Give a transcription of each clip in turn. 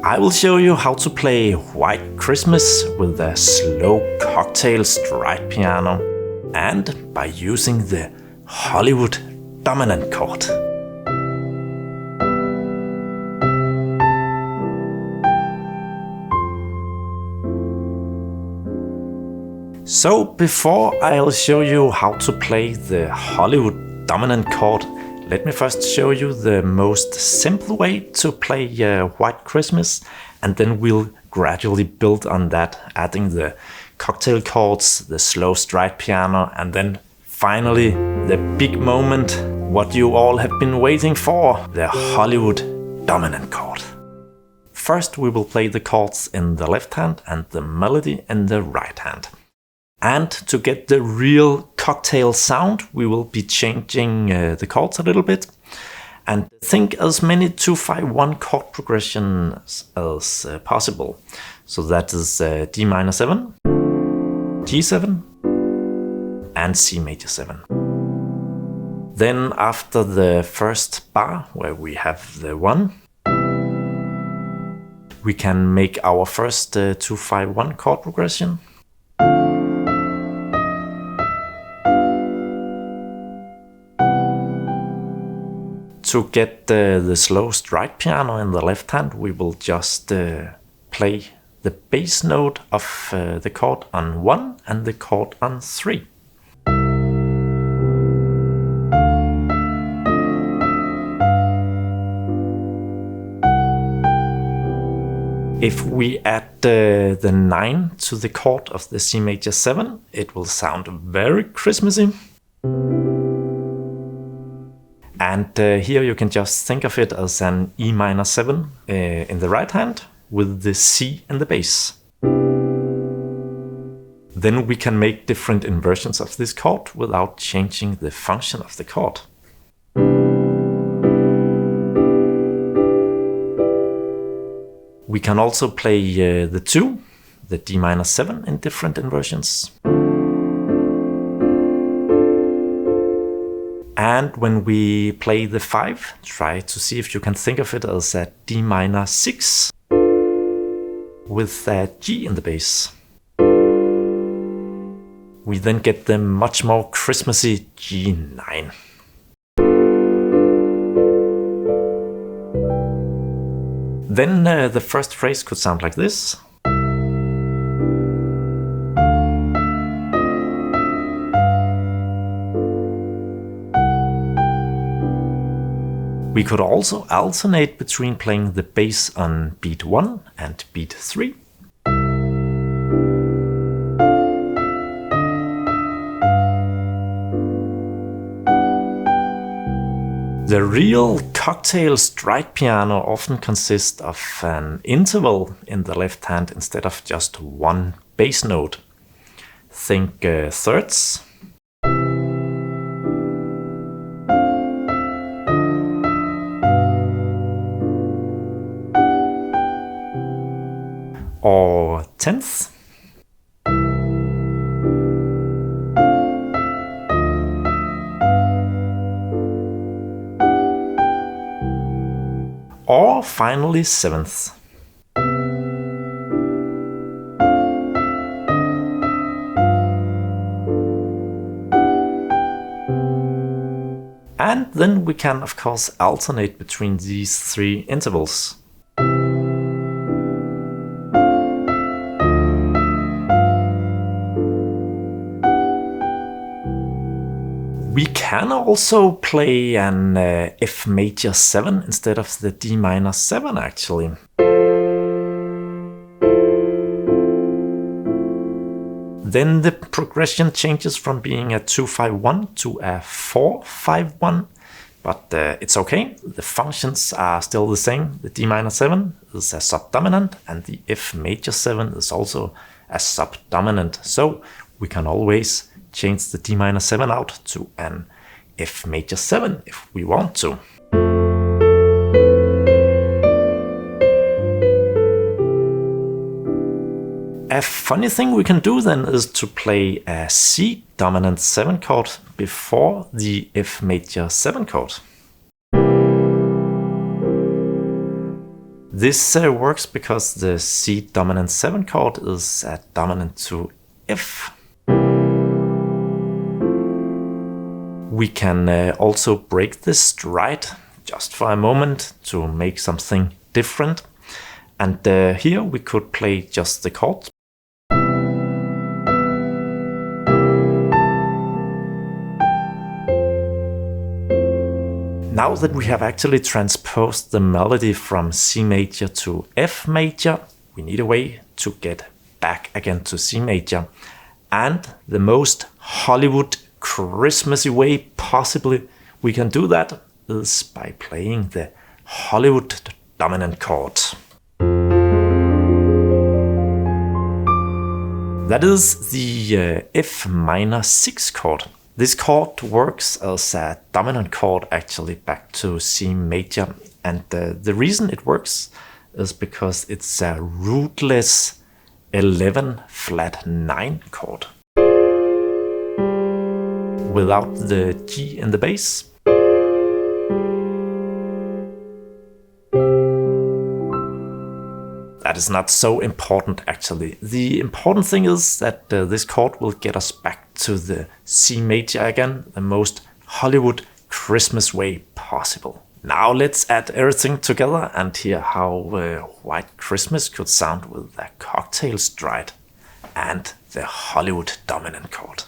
I will show you how to play White Christmas with a slow cocktail stride piano and by using the Hollywood Dominant Chord. So before I'll show you how to play the Hollywood Dominant Chord, let me first show you the most simple way to play White Christmas, and then we'll gradually build on that, adding the cocktail chords, the slow stride piano, and then finally the big moment, what you all have been waiting for, the Hollywood Dominant Chord. First we will play the chords in the left hand and the melody in the right hand. And to get the real cocktail sound, we will be changing the chords a little bit. And think as many 2-5-1 chord progressions as possible. So that is D minor 7, G7, and C major 7. Then after the first bar, where we have the 1, we can make our first 2-5-1 chord progression. To get the slow stride piano in the left hand, we will just play the bass note of the chord on 1 and the chord on 3. If we add the 9 to the chord of the C major 7, it will sound very Christmassy. And here you can just think of it as an E minor 7 in the right hand with the C in the bass. Then we can make different inversions of this chord without changing the function of the chord. We can also play the 2, the D minor 7 in different inversions. And when we play the 5, try to see if you can think of it as a D minor 6 with a G in the bass. We then get the much more Christmassy G9. Then the first phrase could sound like this. We could also alternate between playing the bass on beat 1 and beat 3. The real cocktail stride piano often consists of an interval in the left hand instead of just one bass note. Think thirds. Or tenths. Or finally sevenths. And then we can of course alternate between these 3 intervals. We can also play an F major 7 instead of the D minor 7 actually. Then the progression changes from being a 2-5-1 to a 4-5-1, but it's okay, the functions are still the same. The D minor 7 is a subdominant and the F major 7 is also a subdominant, so we can always change the D minor 7 out to an F major 7 if we want to. A funny thing we can do then is to play a C dominant 7 chord before the F major 7 chord. This works because the C dominant 7 chord is dominant to F. We can also break this stride just for a moment to make something different. And here we could play just the chords. Now that we have actually transposed the melody from C major to F major, we need a way to get back again to C major. And the most Hollywood Christmassy way possibly we can do that is by playing the Hollywood Dominant Chord. That is the F minor 6 chord. This chord works as a dominant chord actually back to C major, and the reason it works is because it's a rootless 11 flat 9 chord without the G in the bass. That is not so important actually. The important thing is that this chord will get us back to the C major again, the most Hollywood Christmas way possible. Now let's add everything together and hear how White Christmas could sound with the cocktail stride and the Hollywood Dominant Chord.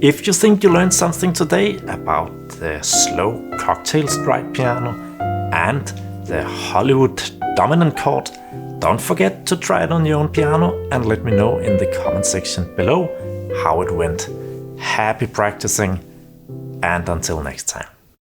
If you think you learned something today about the slow cocktail stride piano and the Hollywood Dominant Chord, don't forget to try it on your own piano and let me know in the comment section below how it went. Happy practicing, and until next time.